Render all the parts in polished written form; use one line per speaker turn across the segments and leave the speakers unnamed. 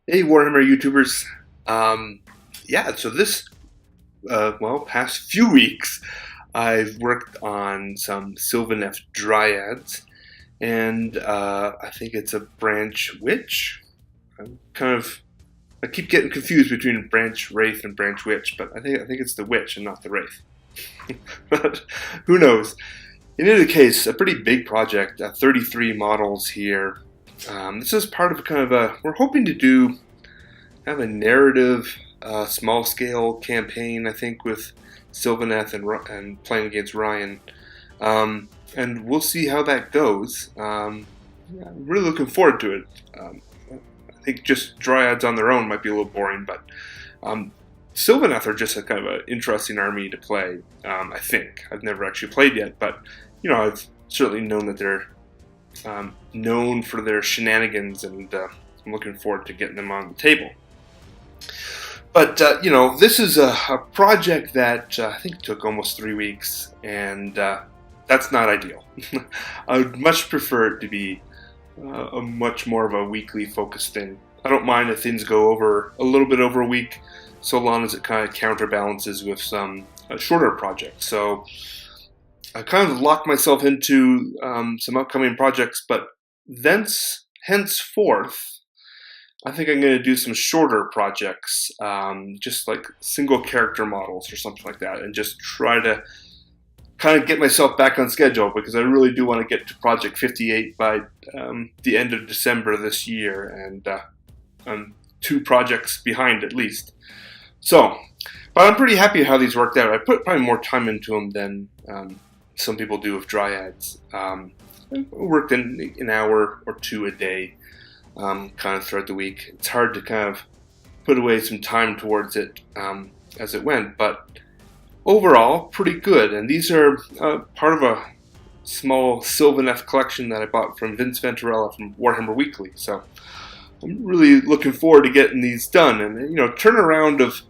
Hey, Warhammer YouTubers. So this, past few weeks, I've worked on some Sylvaneth Dryads, and I think it's a Branch Witch. I keep getting confused between Branch Wraith and Branch Witch, but I think it's the Witch and not the Wraith. But who knows? In any case, a pretty big project, 33 models here. This is part of we're hoping to do kind of a narrative, small scale campaign, I think, with Sylvaneth and playing against Ryan. And we'll see how that goes. Yeah, I'm really looking forward to it. I think just Dryads on their own might be a little boring, but Sylvaneth are just a kind of an interesting army to play. I think I've never actually played yet, but I've certainly known that they're known for their shenanigans, and I'm looking forward to getting them on the table. But this is a project that I think took almost 3 weeks, and that's not ideal. I would much prefer it to be a much more of a weekly focused thing. I don't mind if things go over a little bit over a week, so long as it kind of counterbalances with some shorter projects. So I kind of locked myself into some upcoming projects, but henceforth, I think I'm going to do some shorter projects, just like single character models or something like that, and just try to kind of get myself back on schedule, because I really do want to get to Project 58 by the end of December this year, and I'm 2 projects behind at least. So, but I'm pretty happy how these worked out. I put probably more time into them than some people do with Dryads. I worked in an hour or 2 a day, kind of throughout the week. It's hard to kind of put away some time towards it as it went, but overall, pretty good. And these are part of a small Sylvaneth collection that I bought from Vince Venturella from Warhammer Weekly. So I'm really looking forward to getting these done. And turnaround of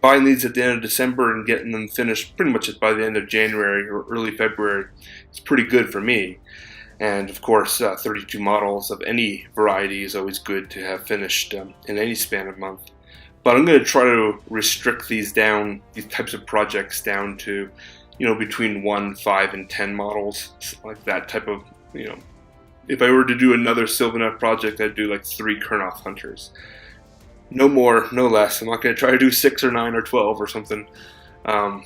buying these at the end of December and getting them finished pretty much by the end of January or early February is pretty good for me. And of course, 32 models of any variety is always good to have finished in any span of month. But I'm going to try to restrict these types of projects down to, between 1, 5, and 10 models, like that type of, if I were to do another Sylvaneth project, I'd do like 3 Kurnoth Hunters. No more, no less. I'm not going to try to do 6 or 9 or 12 or something. I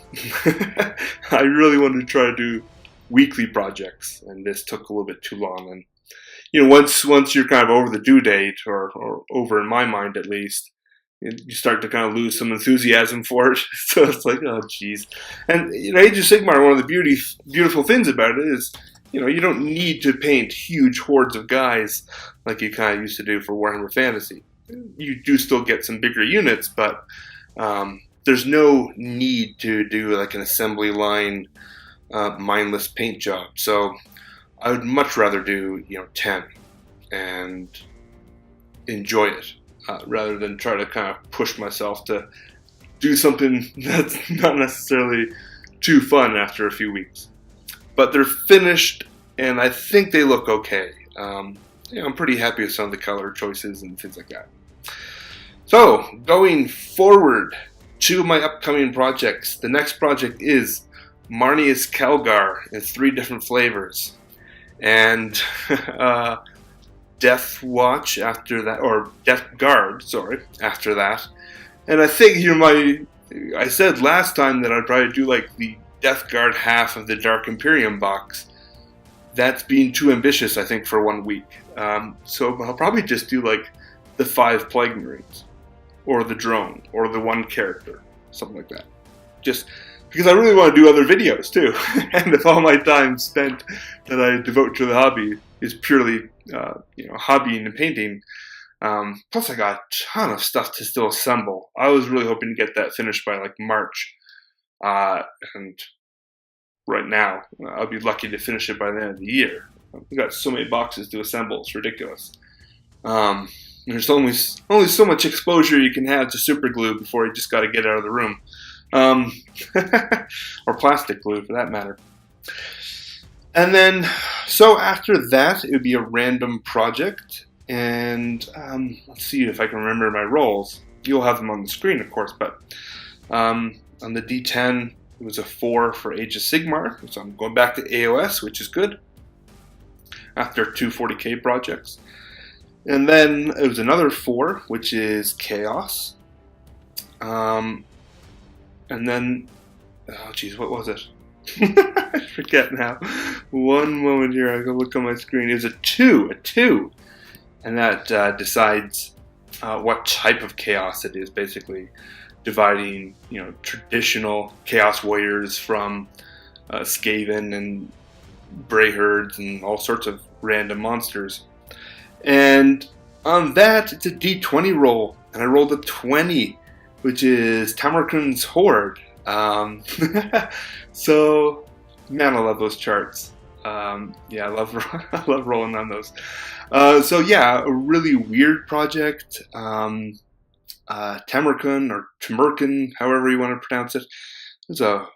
really wanted to try to do weekly projects, and this took a little bit too long. And once you're kind of over the due date, or over in my mind at least, you start to kind of lose some enthusiasm for it. So it's like, oh geez. And Age of Sigmar, one of the beautiful things about it is, you don't need to paint huge hordes of guys like you kind of used to do for Warhammer Fantasy. You do still get some bigger units, but there's no need to do like an assembly line mindless paint job. So I would much rather do 10 and enjoy it, rather than try to kind of push myself to do something that's not necessarily too fun after a few weeks. But they're finished, and I think they look okay. I'm pretty happy with some of the color choices and things like that. So, going forward to my upcoming projects, the next project is Marneus Calgar in 3 different flavors, and Death Watch after that, or Death Guard, sorry, after that. And I think I said last time that I'd probably do like the Death Guard half of the Dark Imperium box. That's being too ambitious, I think, for 1 week. So I'll probably just do like the 5 Plague Marines, or the drone, or the 1 character, something like that. Just because I really want to do other videos too. And if all my time spent that I devote to the hobby is purely hobbying and painting, plus I got a ton of stuff to still assemble. I was really hoping to get that finished by like March, and right now I'll be lucky to finish it by the end of the year. We've got so many boxes to assemble, it's ridiculous. There's only so much exposure you can have to super glue before you just got to get out of the room, or plastic glue for that matter. And then, so after that, it would be a random project. And let's see if I can remember my rolls. You'll have them on the screen, of course, but on the D10, it was a 4 for Age of Sigmar, so I'm going back to AOS, which is good, after 2 40k projects. And then it was another 4, which is Chaos. And then, oh geez, what was it? I forget now. One moment here, I can look on my screen. It was a 2, and that decides what type of chaos it is. Basically, dividing traditional chaos warriors from Skaven and Brayherds and all sorts of random monsters. And on that, it's a D20 roll, and I rolled a 20, which is Tamarkun's Horde. So, man, I love those charts. Yeah, I love rolling on those. So yeah, a really weird project. Tamarkun or Tamarkun, however you want to pronounce it. It's a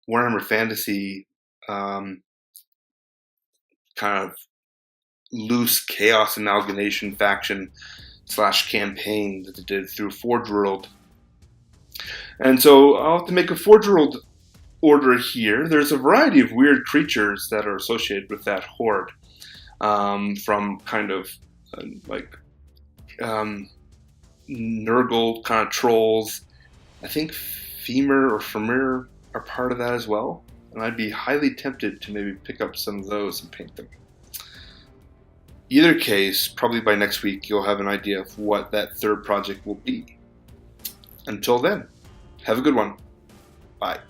Warhammer Fantasy kind of loose chaos amalgamation faction / campaign that they did through Forge World. And so I'll have to make a Forge World order here. There's a variety of weird creatures that are associated with that horde, from kind of Nurgle kind of trolls. I think Femur or Femur are part of that as well, and I'd be highly tempted to maybe pick up some of those and paint them. Either case, probably by next week you'll have an idea of what that third project will be. Until then, have a good one. Bye.